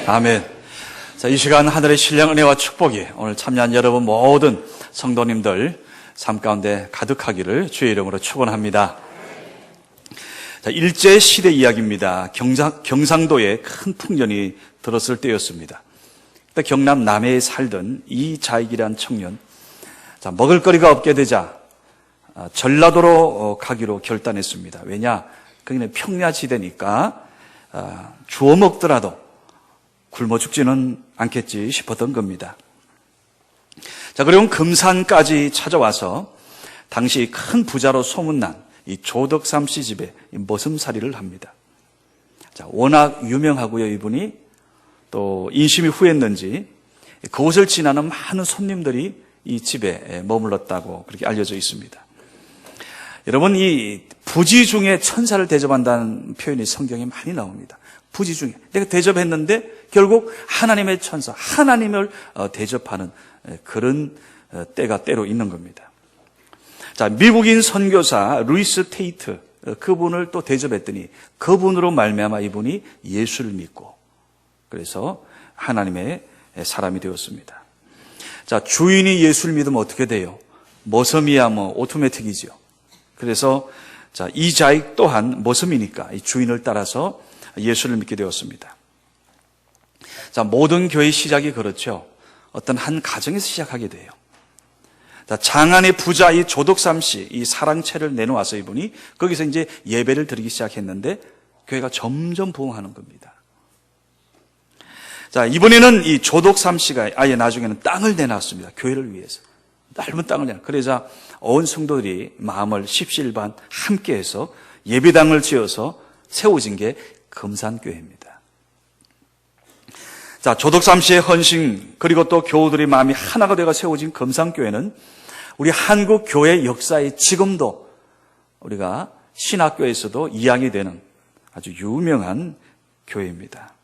아멘. 자, 이 시간 하늘의 신령 은혜와 축복이 오늘 참여한 여러분 모든 성도님들 삶 가운데 가득하기를 주의 이름으로 축원합니다. 자, 일제 시대 이야기입니다. 경상도에 큰 풍년이 들었을 때였습니다. 그때 경남 남해에 살던 이자익이라는 청년, 자, 먹을거리가 없게 되자 전라도로 가기로 결단했습니다. 왜냐? 거기는 평야지대니까 주워 먹더라도 굶어 죽지는 않겠지 싶었던 겁니다. 자, 그리고 금산까지 찾아와서 당시 큰 부자로 소문난 이 조덕삼 씨 집에 머슴살이를 합니다. 자, 워낙 유명하고요, 이분이 또 인심이 후했는지 그곳을 지나는 많은 손님들이 이 집에 머물렀다고 그렇게 알려져 있습니다. 여러분, 이 부지 중에 천사를 대접한다는 표현이 성경에 많이 나옵니다. 부지 중에 내가 대접했는데 결국 하나님의 천사, 하나님을 대접하는 그런 때가 때로 있는 겁니다. 자, 미국인 선교사 루이스 테이트, 그분을 또 대접했더니 그분으로 말미암아 이분이 예수를 믿고 그래서 하나님의 사람이 되었습니다. 자, 주인이 예수를 믿으면 어떻게 돼요? 머슴이야 오토매틱이죠. 그래서 자, 이자익 또한 머슴이니까 이 주인을 따라서 예수를 믿게 되었습니다. 자, 모든 교회의 시작이 그렇죠. 어떤 한 가정에서 시작하게 돼요. 자, 장안의 부자 이 조덕삼 씨, 이 사랑채를 내놓아서 이분이 거기서 이제 예배를 드리기 시작했는데 교회가 점점 부흥하는 겁니다. 자, 이번에는 이 조덕삼 씨가 아예 나중에는 땅을 내놨습니다. 교회를 위해서. 넓은 땅을 내놨. 그래서 온 성도들이 마음을 십시일반 함께해서 예배당을 지어서 세워진 게 금산교회입니다. 자, 조덕삼 씨의 헌신 그리고 또 교우들의 마음이 하나가 되어 세워진 금산교회는 우리 한국 교회 역사에 지금도 우리가 신학교에서도 이야기 되는 아주 유명한 교회입니다.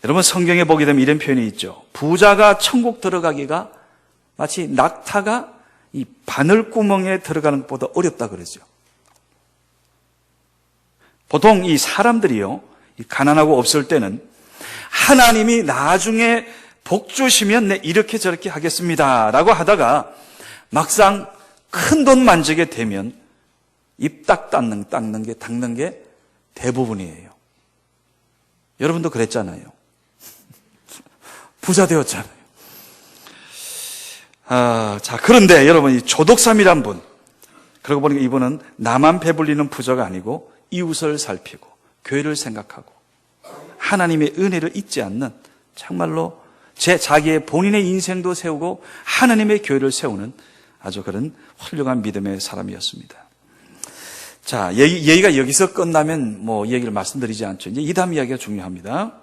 여러분, 성경에 보게 되면 이런 표현이 있죠. 부자가 천국 들어가기가 마치 낙타가 이 바늘구멍에 들어가는 것보다 어렵다 그러죠. 보통 이 사람들이요, 가난하고 없을 때는 하나님이 나중에 복 주시면 내 이렇게 저렇게 하겠습니다 라고 하다가 막상 큰 돈 만지게 되면 입 딱 닦는 게 대부분이에요. 여러분도 그랬잖아요. 부자 되었잖아요. 자, 그런데 여러분, 이 조덕삼이란 분, 그러고 보니까 이분은 나만 배불리는 부자가 아니고 이웃을 살피고 교회를 생각하고 하나님의 은혜를 잊지 않는 정말로 자기의 본인의 인생도 세우고 하나님의 교회를 세우는 아주 그런 훌륭한 믿음의 사람이었습니다. 자, 얘기가 여기서 끝나면 얘기를 말씀드리지 않죠. 이제 이 다음 이야기가 중요합니다.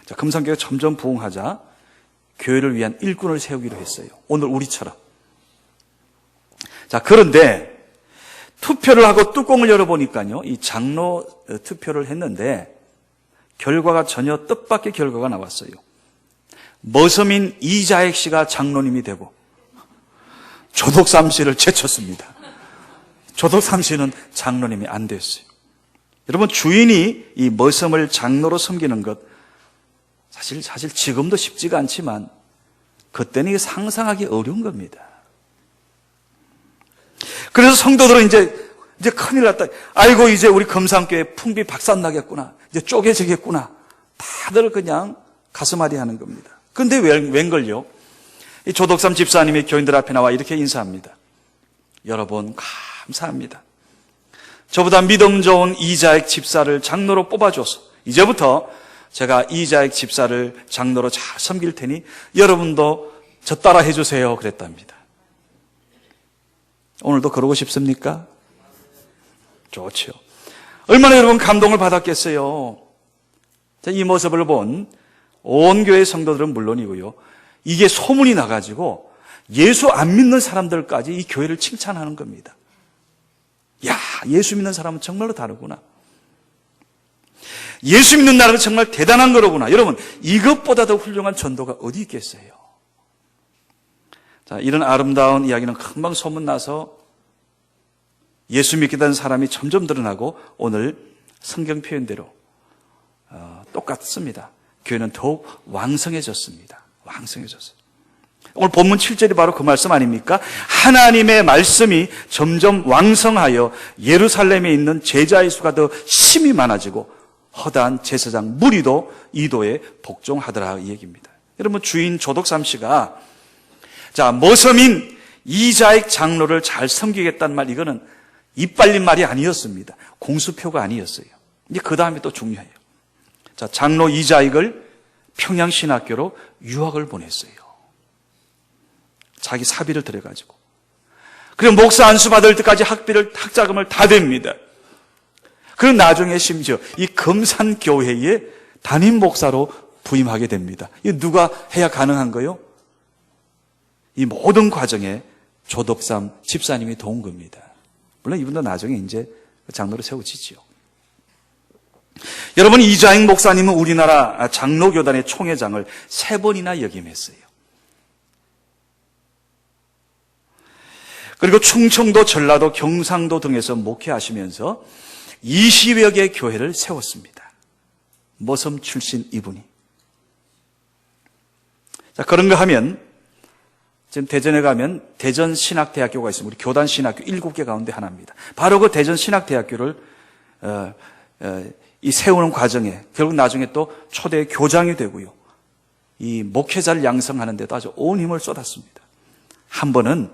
자, 금산교회가 점점 부흥하자 교회를 위한 일꾼을 세우기로 했어요. 오늘 우리처럼. 자, 그런데 투표를 하고 뚜껑을 열어보니까요, 이 장로 투표를 했는데 결과가 전혀 뜻밖의 결과가 나왔어요. 머슴인 이자익 씨가 장로님이 되고 조덕삼 씨를 제쳤습니다. 조덕삼 씨는 장로님이 안 됐어요. 여러분, 주인이 이 머슴을 장로로 섬기는 것 사실 지금도 쉽지가 않지만 그때는 상상하기 어려운 겁니다. 그래서 성도들은 이제 큰일 났다. 아이고, 이제 우리 금산교회 풍비 박산나겠구나. 이제 쪼개지겠구나. 다들 그냥 가슴앓이 하는 겁니다. 그런데 웬걸요? 이 조덕삼 집사님이 교인들 앞에 나와 이렇게 인사합니다. 여러분, 감사합니다. 저보다 믿음 좋은 이자익 집사를 장로로 뽑아줘서 이제부터 제가 이자익 집사를 장로로 잘 섬길 테니 여러분도 저 따라 해주세요 그랬답니다. 오늘도 그러고 싶습니까? 좋죠. 얼마나 여러분 감동을 받았겠어요. 이 모습을 본 온 교회 성도들은 물론이고요, 이게 소문이 나가지고 예수 안 믿는 사람들까지 이 교회를 칭찬하는 겁니다. 야, 예수 믿는 사람은 정말로 다르구나. 예수 믿는 나라는 정말 대단한 거로구나. 여러분, 이것보다 더 훌륭한 전도가 어디 있겠어요? 자, 이런 아름다운 이야기는 금방 소문나서 예수 믿게 된 사람이 점점 늘어나고 오늘 성경 표현대로 똑같습니다. 교회는 더욱 왕성해졌습니다. 왕성해졌어요. 오늘 본문 7절이 바로 그 말씀 아닙니까? 하나님의 말씀이 점점 왕성하여 예루살렘에 있는 제자의 수가 더 심히 많아지고 허다한 제사장 무리도 이도에 복종하더라 이 얘기입니다. 여러분 주인 조덕삼 씨가 머섬인 이자익 장로를 잘 섬기겠다는 말, 이거는 입 발린 말이 아니었습니다. 공수표가 아니었어요. 이제 그 다음에 또 중요해요. 장로 이자익을 평양신학교로 유학을 보냈어요. 자기 사비를 들여가지고. 그리고 목사 안수 받을 때까지 학자금을 다 댑니다. 그리고 나중에 심지어 이 금산교회의 담임 목사로 부임하게 됩니다. 이거 누가 해야 가능한 거요? 이 모든 과정에 조덕삼 집사님이 도운 겁니다. 물론 이분도 나중에 이제 장로로 세워지지요. 여러분, 이자익 목사님은 우리나라 장로교단의 총회장을 3번이나 역임했어요. 그리고 충청도, 전라도, 경상도 등에서 목회하시면서 20여 개의 교회를 세웠습니다. 머섬 출신 이분이. 그런가 하면 지금 대전에 가면 대전신학대학교가 있습니다. 우리 교단신학교 7개 가운데 하나입니다. 바로 그 대전신학대학교를 이 세우는 과정에 결국 나중에 또 초대 교장이 되고요. 이 목회자를 양성하는 데도 아주 온 힘을 쏟았습니다. 한 번은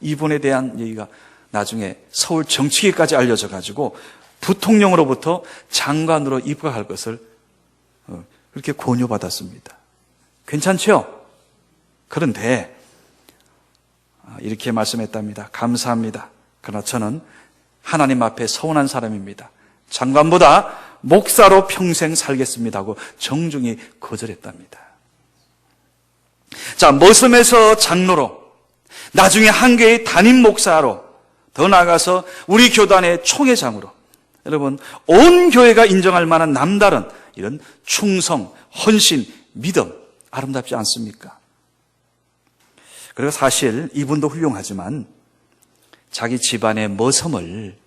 이분에 대한 얘기가 나중에 서울 정치계까지 알려져 가지고 부통령으로부터 장관으로 입각할 것을 그렇게 권유받았습니다. 괜찮죠? 그런데 이렇게 말씀했답니다. 감사합니다. 그러나 저는 하나님 앞에 서운한 사람입니다. 장관보다 목사로 평생 살겠습니다 하고 정중히 거절했답니다. 머섬에서 장로로, 나중에 한 교회의 담임 목사로, 더 나아가서 우리 교단의 총회장으로, 여러분 온 교회가 인정할 만한 남다른 이런 충성, 헌신, 믿음, 아름답지 않습니까? 그리고 사실 이분도 훌륭하지만 자기 집안의 머섬을,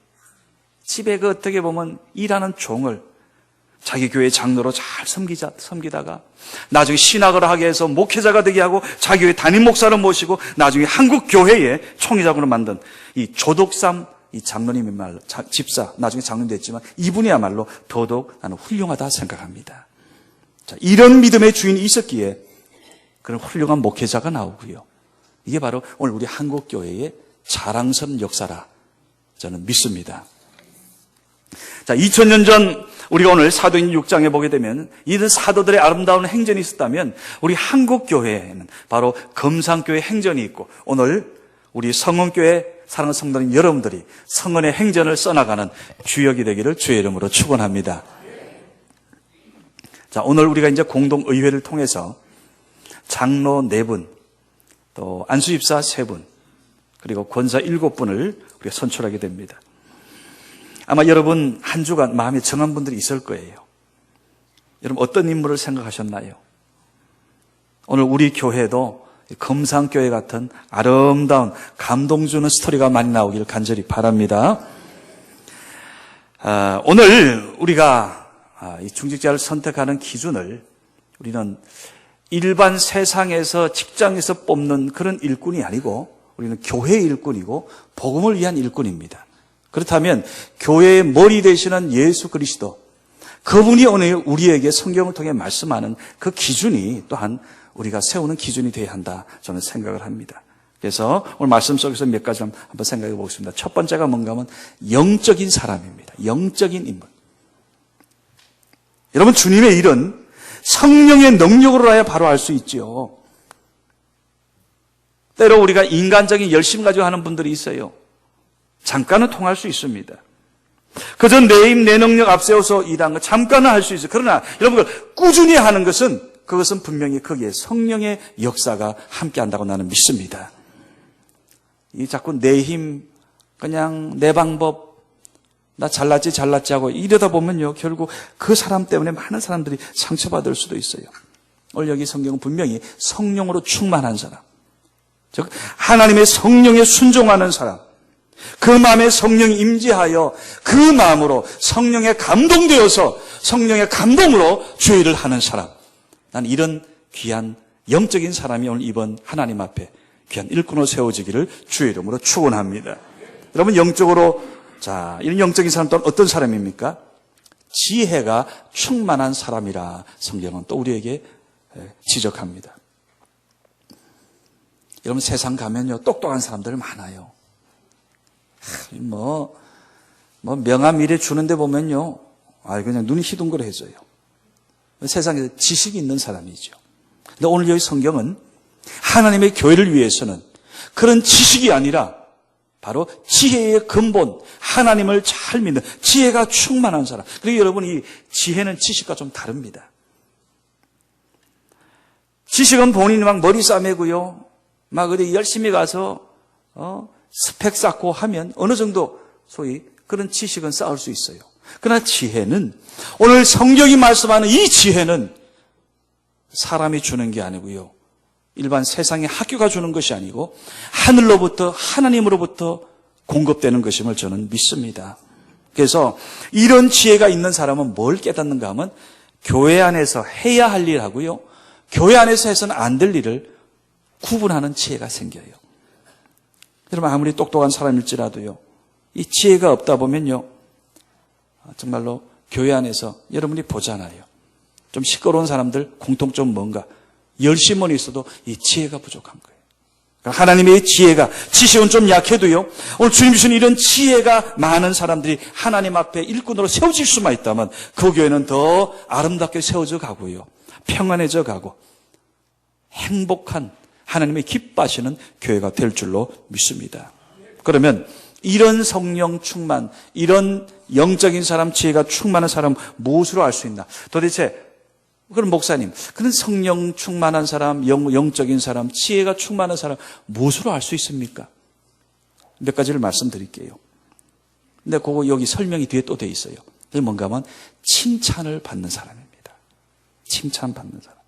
집에 그 어떻게 보면 일하는 종을 자기 교회 장로로 잘 섬기다가 나중에 신학을 하게 해서 목회자가 되게 하고 자기 교회 담임 목사를 모시고 나중에 한국 교회의 총회장으로 만든 이 조덕삼 이 장로님이야말로, 집사, 나중에 장로님 됐지만 이분이야말로 더더욱 나는 훌륭하다 생각합니다. 이런 믿음의 주인이 있었기에 그런 훌륭한 목회자가 나오고요. 이게 바로 오늘 우리 한국교회의 자랑스러운 역사라 저는 믿습니다. 2000년 전 우리가 오늘 사도행 6장에 보게 되면 이들 사도들의 아름다운 행전이 있었다면 우리 한국교회에는 바로 금산교회 행전이 있고 오늘 우리 성원교회 사랑하는 성도님 여러분들이 성원의 행전을 써나가는 주역이 되기를 주의 이름으로 축원합니다. 오늘 우리가 이제 공동의회를 통해서 장로 4분, 또 안수집사 3분, 그리고 권사 7분을 우리가 선출하게 됩니다. 아마 여러분 한 주간 마음에 정한 분들이 있을 거예요. 여러분 어떤 인물을 생각하셨나요? 오늘 우리 교회도 금산교회 같은 아름다운 감동 주는 스토리가 많이 나오기를 간절히 바랍니다. 오늘 우리가 이 중직자를 선택하는 기준을 우리는 일반 세상에서 직장에서 뽑는 그런 일꾼이 아니고 우리는 교회의 일꾼이고 복음을 위한 일꾼입니다. 그렇다면 교회의 머리 되시는 예수 그리스도, 그분이 오늘 우리에게 성경을 통해 말씀하는 그 기준이 또한 우리가 세우는 기준이 되어야 한다 저는 생각을 합니다. 그래서 오늘 말씀 속에서 몇 가지 한번 생각해 보겠습니다. 첫 번째가 뭔가 하면 영적인 사람입니다. 영적인 인물. 여러분 주님의 일은 성령의 능력으로 해야 바로 알 수 있죠. 때로 우리가 인간적인 열심 가지고 하는 분들이 있어요. 잠깐은 통할 수 있습니다. 그저 내 힘, 내 능력 앞세워서 일하는 거 잠깐은 할 수 있어요. 그러나 여러분 꾸준히 하는 것은 그것은 분명히 거기에 성령의 역사가 함께한다고 나는 믿습니다. 이 자꾸 내 힘, 그냥 내 방법, 나 잘났지 하고 이러다 보면요 결국 그 사람 때문에 많은 사람들이 상처받을 수도 있어요. 오늘 여기 성경은 분명히 성령으로 충만한 사람, 즉 하나님의 성령에 순종하는 사람, 그 마음에 성령이 임재하여 그 마음으로 성령에 감동되어서 성령의 감동으로 주의 일을 하는 사람, 난 이런 귀한 영적인 사람이 오늘 이번 하나님 앞에 귀한 일꾼으로 세워지기를 주의 이름으로 축원합니다. 여러분, 영적으로, 이런 영적인 사람 또한 어떤 사람입니까? 지혜가 충만한 사람이라 성경은 또 우리에게 지적합니다. 여러분, 세상 가면요, 똑똑한 사람들 많아요. 명함 이래 주는데 보면요, 그냥 눈이 희둥그레해져요. 세상에서 지식이 있는 사람이죠. 근데 오늘 여기 성경은 하나님의 교회를 위해서는 그런 지식이 아니라 바로 지혜의 근본, 하나님을 잘 믿는 지혜가 충만한 사람. 그리고 여러분, 이 지혜는 지식과 좀 다릅니다. 지식은 본인이 막 머리 싸매고요, 막 어디 열심히 가서 스펙 쌓고 하면 어느 정도 소위 그런 지식은 쌓을 수 있어요. 그러나 지혜는, 오늘 성경이 말씀하는 이 지혜는 사람이 주는 게 아니고요, 일반 세상의 학교가 주는 것이 아니고 하늘로부터, 하나님으로부터 공급되는 것임을 저는 믿습니다. 그래서 이런 지혜가 있는 사람은 뭘 깨닫는가 하면 교회 안에서 해야 할 일 하고요, 교회 안에서 해서는 안 될 일을 구분하는 지혜가 생겨요. 여러분, 아무리 똑똑한 사람일지라도요, 이 지혜가 없다 보면요, 정말로 교회 안에서 여러분이 보잖아요. 좀 시끄러운 사람들 공통점 뭔가? 열심은 있어도 이 지혜가 부족한 거예요. 하나님의 지혜가, 지식은 좀 약해도요, 오늘 주님 주신 이런 지혜가 많은 사람들이 하나님 앞에 일꾼으로 세워질 수만 있다면 그 교회는 더 아름답게 세워져 가고요, 평안해져 가고 행복한, 하나님의 기뻐하시는 교회가 될 줄로 믿습니다. 그러면 이런 성령 충만, 이런 영적인 사람, 지혜가 충만한 사람 무엇으로 알 수 있나? 도대체 그럼 목사님, 그런 성령 충만한 사람, 영적인 사람, 지혜가 충만한 사람 무엇으로 알 수 있습니까? 몇 가지를 말씀드릴게요. 근데 그거 여기 설명이 뒤에 또 돼 있어요. 그게 뭔가 하면 칭찬을 받는 사람입니다. 칭찬받는 사람.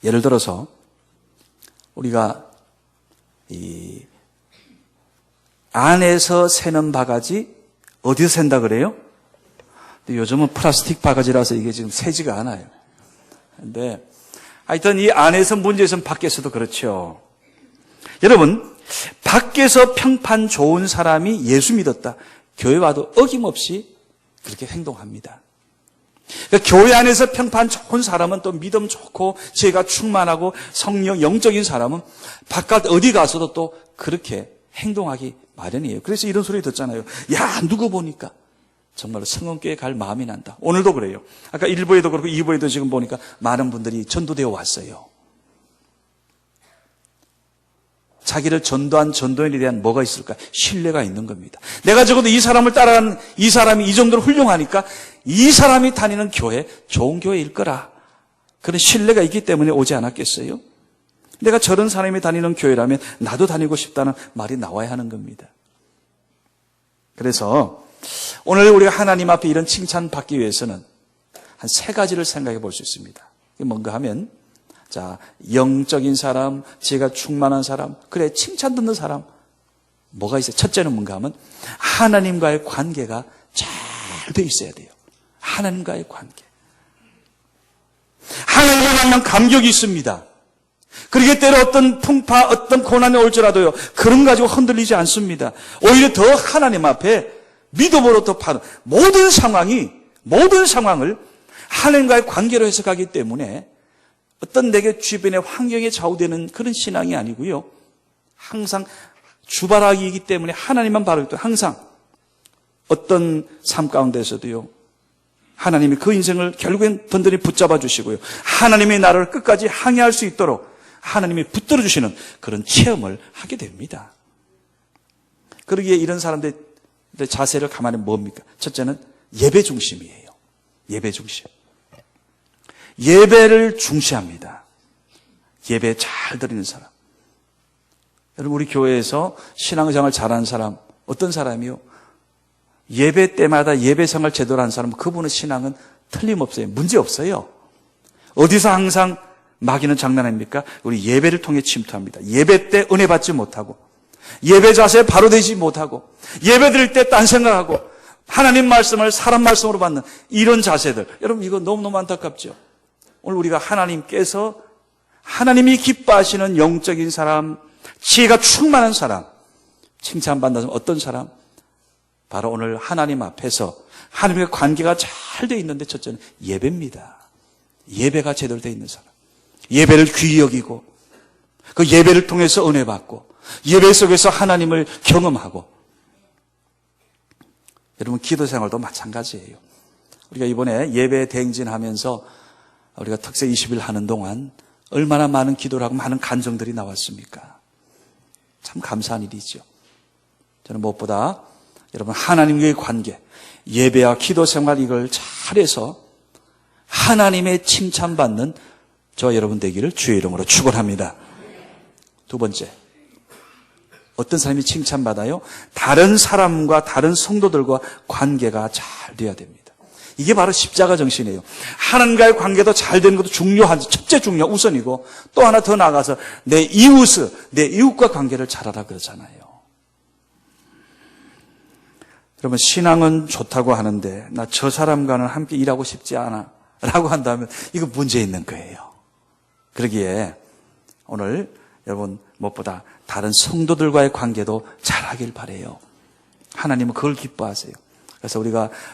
예를 들어서 우리가 이 안에서 새는 바가지 어디서 샌다 그래요? 근데 요즘은 플라스틱 바가지라서 이게 지금 새지가 않아요. 근데 하여튼 이 안에서 문제 있으면 밖에서도 그렇죠. 여러분, 밖에서 평판 좋은 사람이 예수 믿었다, 교회 와도 어김없이 그렇게 행동합니다. 그러니까 교회 안에서 평판 좋은 사람은 또 믿음 좋고 지혜가 충만하고 성령 영적인 사람은 바깥 어디 가서도 또 그렇게 행동하기 마련이에요. 그래서 이런 소리 듣잖아요. 야, 누구 보니까 정말로 성원교회 갈 마음이 난다. 오늘도 그래요. 아까 1부에도 그렇고 2부에도 지금 보니까 많은 분들이 전도되어 왔어요. 자기를 전도한 전도인에 대한 뭐가 있을까? 신뢰가 있는 겁니다. 내가 적어도 이 사람을 따라가는 이 사람이 이 정도로 훌륭하니까 이 사람이 다니는 교회, 좋은 교회일 거라. 그런 신뢰가 있기 때문에 오지 않았겠어요? 내가 저런 사람이 다니는 교회라면 나도 다니고 싶다는 말이 나와야 하는 겁니다. 그래서 오늘 우리가 하나님 앞에 이런 칭찬 받기 위해서는 한 3가지를 생각해 볼 수 있습니다. 이게 뭔가 하면, 영적인 사람, 지혜가 충만한 사람, 그래, 칭찬 듣는 사람, 뭐가 있어요? 첫째는 뭔가 하면 하나님과의 관계가 잘 돼 있어야 돼요. 하나님과의 관계. 하나님을 만난 감격이 있습니다. 그러기 때문에 어떤 풍파, 어떤 고난이 올지라도요, 그런 가지고 흔들리지 않습니다. 오히려 더 하나님 앞에 믿음으로 더 파는 모든 상황을 하나님과의 관계로 해석하기 때문에 어떤 내게 주변의 환경에 좌우되는 그런 신앙이 아니고요, 항상 주바라기이기 때문에 하나님만 바라기 때문에 항상 어떤 삶 가운데서도요, 하나님이 그 인생을 결국엔 든든히 붙잡아 주시고요, 하나님의 나라를 끝까지 항해할 수 있도록 하나님이 붙들어 주시는 그런 체험을 하게 됩니다. 그러기에 이런 사람들의 자세를 가만히 뭡니까? 첫째는 예배 중심이에요. 예배 중심. 예배를 중시합니다. 예배 잘 드리는 사람. 여러분, 우리 교회에서 신앙생활 잘하는 사람, 어떤 사람이요? 예배 때마다 예배생활 제대로 하는 사람, 그분의 신앙은 틀림없어요. 문제 없어요. 어디서 항상 마귀는 장난합니까? 우리 예배를 통해 침투합니다. 예배 때 은혜 받지 못하고, 예배 자세에 바로 되지 못하고, 예배 드릴 때 딴 생각하고, 하나님 말씀을 사람 말씀으로 받는 이런 자세들. 여러분, 이거 너무너무 안타깝죠? 오늘 우리가 하나님께서 하나님이 기뻐하시는 영적인 사람, 지혜가 충만한 사람, 칭찬받는 어떤 사람? 바로 오늘 하나님 앞에서 하나님과 관계가 잘 돼 있는데 첫째는 예배입니다. 예배가 제대로 돼 있는 사람. 예배를 귀히 여기고 그 예배를 통해서 은혜 받고 예배 속에서 하나님을 경험하고. 여러분 기도 생활도 마찬가지예요. 우리가 이번에 예배 대행진하면서 우리가 특세 20일 하는 동안 얼마나 많은 기도를 하고 많은 간증들이 나왔습니까? 참 감사한 일이죠. 저는 무엇보다 여러분 하나님과의 관계, 예배와 기도 생활 이걸 잘해서 하나님의 칭찬받는 저와 여러분 되기를 주의 이름으로 축원합니다. 두 번째, 어떤 사람이 칭찬받아요? 다른 사람과 다른 성도들과 관계가 잘 돼야 됩니다. 이게 바로 십자가 정신이에요. 하나님과의 관계도 잘 되는 것도 중요한, 첫째 중요 우선이고 또 하나 더 나아가서 내 이웃과 관계를 잘하라 그러잖아요. 여러분 신앙은 좋다고 하는데 나 저 사람과는 함께 일하고 싶지 않아 라고 한다면 이거 문제 있는 거예요. 그러기에 오늘 여러분 무엇보다 다른 성도들과의 관계도 잘하길 바라요. 하나님은 그걸 기뻐하세요. 그래서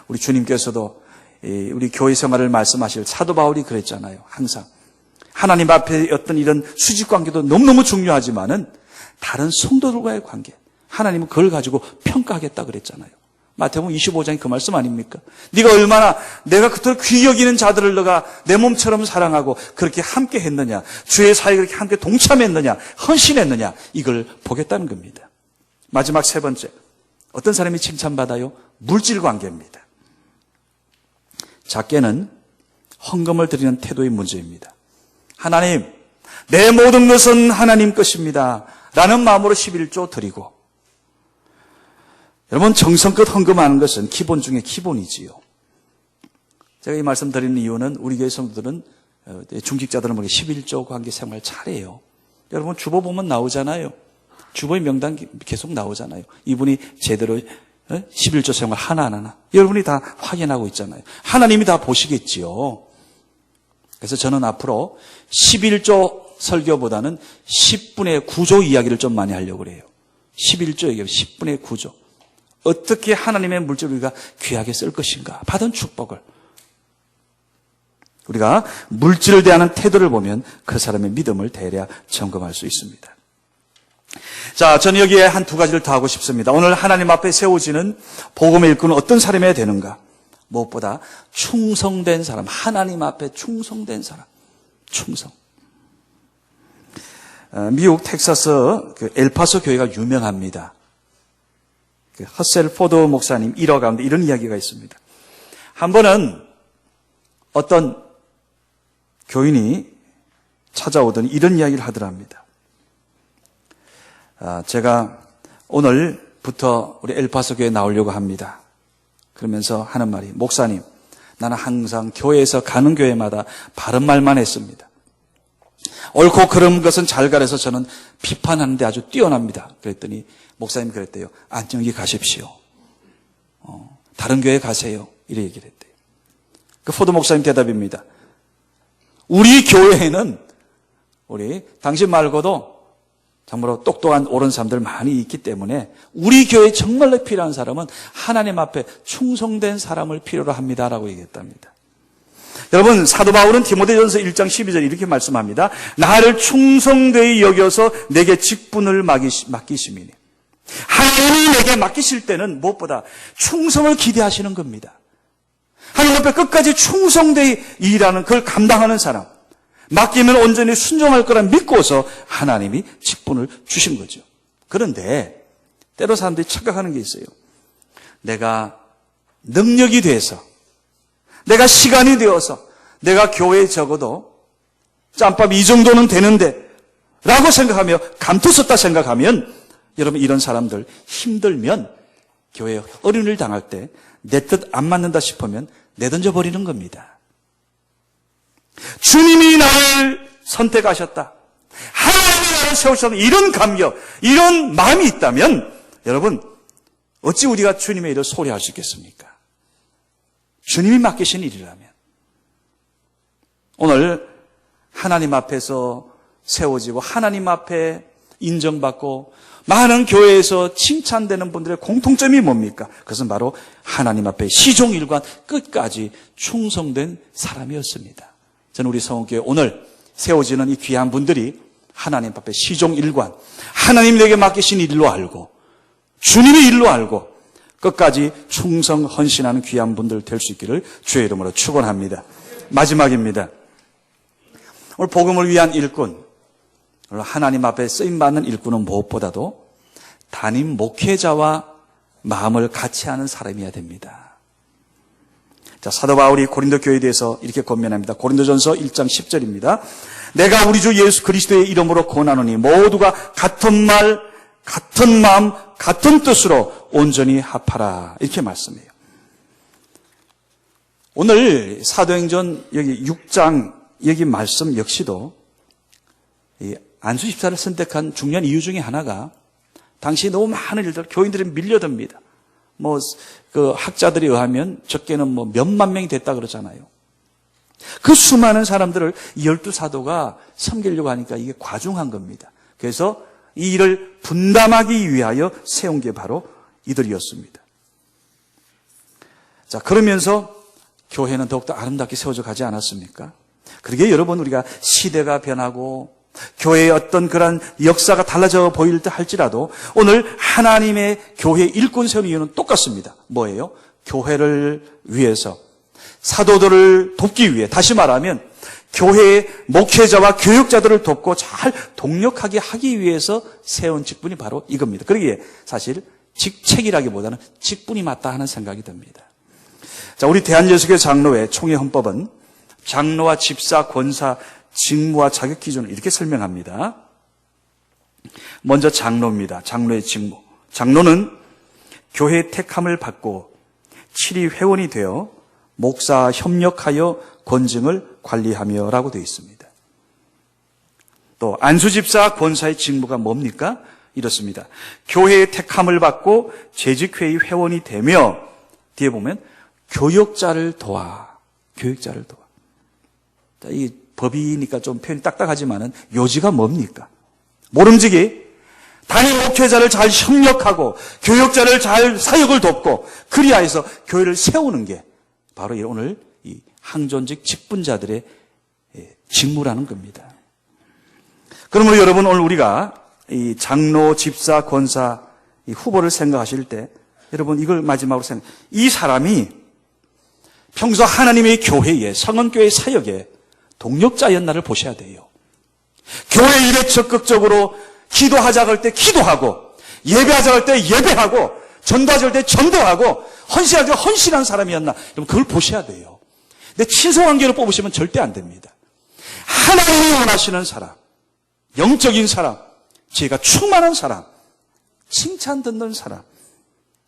우리 주님께서도 우리 교회 생활을 말씀하실 사도 바울이 그랬잖아요. 항상 하나님 앞에 어떤 이런 수직 관계도 너무너무 중요하지만은 다른 성도들과의 관계, 하나님은 그걸 가지고 평가하겠다 그랬잖아요. 마태복음 25장이 그 말씀 아닙니까? 네가 얼마나 내가 그토록 귀히 여기는 자들을 너가 내 몸처럼 사랑하고 그렇게 함께 했느냐, 주의 사역에 그렇게 함께 동참했느냐, 헌신했느냐, 이걸 보겠다는 겁니다. 마지막 세 번째, 어떤 사람이 칭찬받아요? 물질 관계입니다. 작게는 헌금을 드리는 태도의 문제입니다. 하나님, 내 모든 것은 하나님 것입니다 라는 마음으로 11조 드리고, 여러분 정성껏 헌금하는 것은 기본 중에 기본이지요. 제가 이 말씀 드리는 이유는 우리 교회 성도들은 중직자들은 11조 관계 생활 잘해요. 여러분 주보 보면 나오잖아요. 주보의 명단 계속 나오잖아요. 이분이 제대로 11조 생활 하나하나 여러분이 다 확인하고 있잖아요. 하나님이 다 보시겠지요. 그래서 저는 앞으로 11조 설교보다는 10분의 9조 이야기를 좀 많이 하려고 그래요. 11조 얘기하면 10분의 9조. 어떻게 하나님의 물질을 우리가 귀하게 쓸 것인가, 받은 축복을. 우리가 물질을 대하는 태도를 보면 그 사람의 믿음을 대략 점검할 수 있습니다. 자, 저는 여기에 한 두 가지를 더 하고 싶습니다. 오늘 하나님 앞에 세워지는 복음의 일꾼은 어떤 사람이어야 되는가? 무엇보다 충성된 사람, 하나님 앞에 충성된 사람, 충성. 미국 텍사스 엘파소 교회가 유명합니다. 허셀 포드 목사님 일화 가운데 이런 이야기가 있습니다. 한 번은 어떤 교인이 찾아오더니 이런 이야기를 하더랍니다. 제가 오늘부터 우리 엘파소 교회에 나오려고 합니다. 그러면서 하는 말이, 목사님, 나는 항상 교회에서 가는 교회마다 바른 말만 했습니다. 옳고 그른 것은 잘 가려서 저는 비판하는데 아주 뛰어납니다. 그랬더니 목사님이 그랬대요. 안정히 가십시오. 다른 교회 가세요. 이렇게 얘기를 했대요. 그 포드 목사님 대답입니다. 우리 교회에는 당신 말고도 정말로 똑똑한 옳은 사람들 많이 있기 때문에 우리 교회에 정말로 필요한 사람은 하나님 앞에 충성된 사람을 필요로 합니다라고 얘기했답니다. 여러분 사도 바울은 디모데전서 1장 12절 이렇게 말씀합니다. 나를 충성되이 여겨서 내게 직분을 맡기심이니. 하나님이 내게 맡기실 때는 무엇보다 충성을 기대하시는 겁니다. 하나님 앞에 끝까지 충성되이 일하는, 그걸 감당하는 사람, 맡기면 온전히 순종할 거라 믿고서 하나님이 직분을 주신 거죠. 그런데 때로 사람들이 착각하는 게 있어요. 내가 능력이 돼서, 내가 시간이 되어서, 내가 교회에 적어도 짬밥 이 정도는 되는데 라고 생각하며 감투 썼다 생각하면, 여러분 이런 사람들 힘들면 교회에 어려움을 당할 때 내 뜻 안 맞는다 싶으면 내던져 버리는 겁니다. 주님이 나를 선택하셨다, 하나님이 나를 세우셨다, 이런 감격, 이런 마음이 있다면 여러분 어찌 우리가 주님의 일을 소홀히할 수 있겠습니까? 주님이 맡기신 일이라면. 오늘 하나님 앞에서 세워지고 하나님 앞에 인정받고 많은 교회에서 칭찬되는 분들의 공통점이 뭡니까? 그것은 바로 하나님 앞에 시종일관 끝까지 충성된 사람이었습니다. 저는 우리 성원교회 오늘 세워지는 이 귀한 분들이 하나님 앞에 시종일관, 하나님 내게 맡기신 일로 알고 주님의 일로 알고 끝까지 충성 헌신하는 귀한 분들 될 수 있기를 주의 이름으로 축원합니다. 마지막입니다. 오늘 복음을 위한 일꾼, 하나님 앞에 쓰임받는 일꾼은 무엇보다도 담임 목회자와 마음을 같이 하는 사람이어야 됩니다. 자, 사도 바울이 고린도 교회에 대해서 이렇게 권면합니다. 고린도전서 1장 10절입니다. 내가 우리 주 예수 그리스도의 이름으로 권하노니 모두가 같은 말, 같은 마음, 같은 뜻으로 온전히 합하라. 이렇게 말씀해요. 오늘 사도행전 여기 6장 여기 말씀 역시도 이 안수 집사를 선택한 중요한 이유 중에 하나가 당시 너무 많은 일들, 교인들이 밀려듭니다. 그 학자들에 의하면 적게는 몇만 명이 됐다 그러잖아요. 그 수많은 사람들을 12사도가 섬기려고 하니까 이게 과중한 겁니다. 그래서 이 일을 분담하기 위하여 세운 게 바로 이들이었습니다. 자, 그러면서 교회는 더욱더 아름답게 세워져 가지 않았습니까? 그러게 여러분, 우리가 시대가 변하고 교회의 어떤 그런 역사가 달라져 보일 때 할지라도 오늘 하나님의 교회 일꾼 세우는 이유는 똑같습니다. 뭐예요? 교회를 위해서 사도들을 돕기 위해, 다시 말하면 교회의 목회자와 교육자들을 돕고 잘 동력하게 하기 위해서 세운 직분이 바로 이겁니다. 그러기에 사실 직책이라기보다는 직분이 맞다 하는 생각이 듭니다. 자, 우리 대한예수교회 장로회 총회 헌법은 장로와 집사, 권사, 직무와 자격 기준을 이렇게 설명합니다. 먼저 장로입니다. 장로의 직무. 장로는 교회의 택함을 받고 7위 회원이 되어 목사와 협력하여 권증을 관리하며 라고 되어 있습니다. 또 안수집사, 권사의 직무가 뭡니까? 이렇습니다. 교회의 택함을 받고 재직회의 회원이 되며 뒤에 보면 교역자를 도와. 교역자를 도와. 자, 이 법이니까 좀 표현이 딱딱하지만은 요지가 뭡니까? 모름지기 담임 목회자를 잘 협력하고 교역자를 잘 사역을 돕고 그리하여서 교회를 세우는 게 바로 오늘 이 항존직 직분자들의 직무라는 겁니다. 그러므로 여러분, 오늘 우리가 이 장로, 집사, 권사 이 후보를 생각하실 때 여러분 이걸 마지막으로 이 사람이 평소 하나님의 교회에, 성언교회 사역에 동력자였나를 보셔야 돼요. 교회 일에 적극적으로 기도하자 할 때 기도하고, 예배하자 할 때 예배하고, 전도하자 할 때 전도하고, 헌신하자 할 때 헌신한 사람이었나, 여러분 그걸 보셔야 돼요. 근데 친소관계로 뽑으시면 절대 안 됩니다. 하나님이 원하시는 사람, 영적인 사람, 지혜가 충만한 사람, 칭찬 듣는 사람,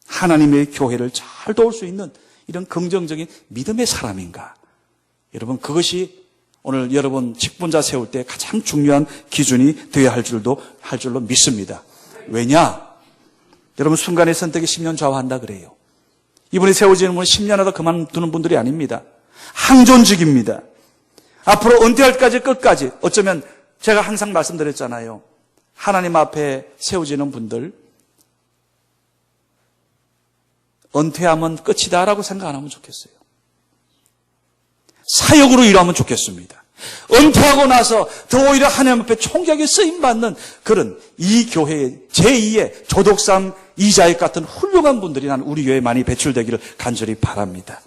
하나님의 교회를 잘 도울 수 있는 이런 긍정적인 믿음의 사람인가? 여러분 그것이 오늘 여러분 직분자 세울 때 가장 중요한 기준이 되어야 할 줄로 믿습니다. 왜냐? 여러분 순간의 선택이 10년 좌우한다 그래요. 이분이 세워지는 분은 10년 하다 그만두는 분들이 아닙니다. 항존직입니다. 앞으로 은퇴할 때까지 끝까지, 어쩌면 제가 항상 말씀드렸잖아요. 하나님 앞에 세워지는 분들 은퇴하면 끝이다라고 생각 안 하면 좋겠어요. 사역으로 일하면 좋겠습니다. 은퇴하고 나서 더 오히려 하나님 앞에 총기하게 쓰임받는 그런 이 교회의 제2의 조독삼 이자익 같은 훌륭한 분들이 난 우리 교회에 많이 배출되기를 간절히 바랍니다.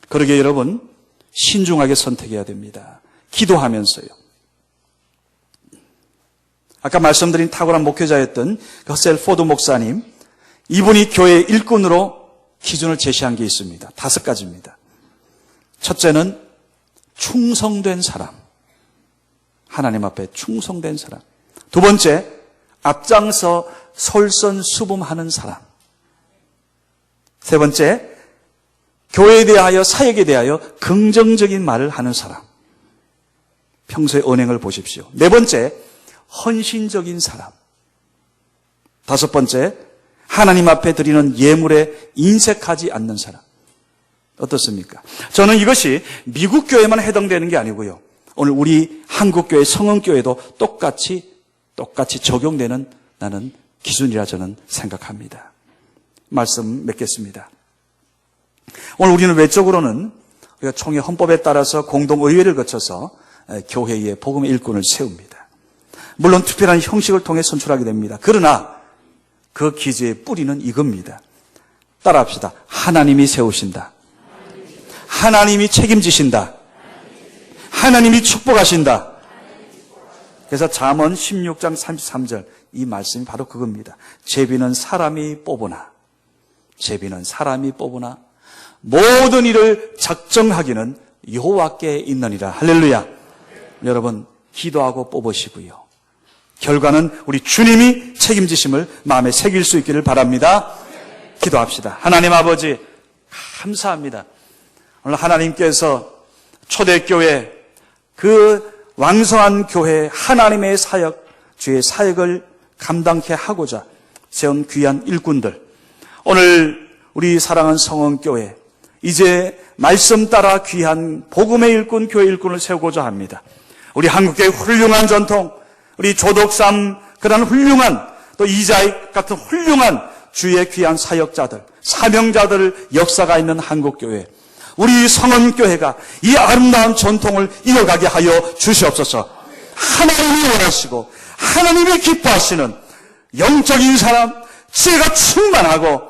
그러게 여러분 신중하게 선택해야 됩니다. 기도하면서요. 아까 말씀드린 탁월한 목회자였던 허셀 포드 목사님, 이분이 교회 일꾼으로 기준을 제시한 게 있습니다. 5가지입니다. 첫째는 충성된 사람. 하나님 앞에 충성된 사람. 두 번째, 앞장서 솔선수범하는 사람. 세 번째, 교회에 대하여 사역에 대하여 긍정적인 말을 하는 사람. 평소의 언행을 보십시오. 네 번째, 헌신적인 사람. 다섯 번째, 하나님 앞에 드리는 예물에 인색하지 않는 사람. 어떻습니까? 저는 이것이 미국 교회만 해당되는 게 아니고요. 오늘 우리 한국교회 성흥교회도 똑같이 적용되는 나는 기준이라 저는 생각합니다. 말씀 맺겠습니다. 오늘 우리는 외적으로는 우리가 총회 헌법에 따라서 공동의회를 거쳐서 교회의 복음의 일꾼을 세웁니다. 물론 투표라는 형식을 통해 선출하게 됩니다. 그러나 그 기제의 뿌리는 이겁니다. 따라합시다. 하나님이 세우신다. 하나님이 책임지신다. 하나님이 축복하신다. 그래서 잠언 16장 33절 이 말씀이 바로 그겁니다. 제비는 사람이 뽑으나 모든 일을 작정하기는 여호와께 있느니라. 할렐루야. 여러분 기도하고 뽑으시고요. 결과는 우리 주님이 책임지심을 마음에 새길 수 있기를 바랍니다. 기도합시다. 하나님 아버지 감사합니다. 오늘 하나님께서 초대교회 그 왕성한 교회 하나님의 사역, 주의 사역을 감당케 하고자 세운 귀한 일꾼들, 오늘 우리 사랑하는 성흥교회 이제 말씀 따라 귀한 복음의 일꾼, 교회 일꾼을 세우고자 합니다. 우리 한국교회의 훌륭한 전통, 우리 조덕삼 그런 훌륭한 또 이자익 같은 훌륭한 주의 귀한 사역자들, 사명자들 역사가 있는 한국교회, 우리 성흥교회가 이 아름다운 전통을 이어가게 하여 주시옵소서. 하나님이 원하시고 하나님이 기뻐하시는 영적인 사람, 지혜가 충만하고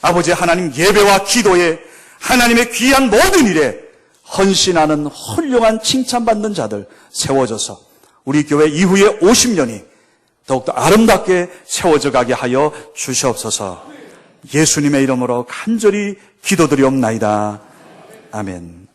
아버지 하나님 예배와 기도에 하나님의 귀한 모든 일에 헌신하는 훌륭한 칭찬받는 자들 세워져서 우리 교회 이후에 50년이 더욱더 아름답게 세워져 가게 하여 주시옵소서. 예수님의 이름으로 간절히 기도드리옵나이다. 아멘.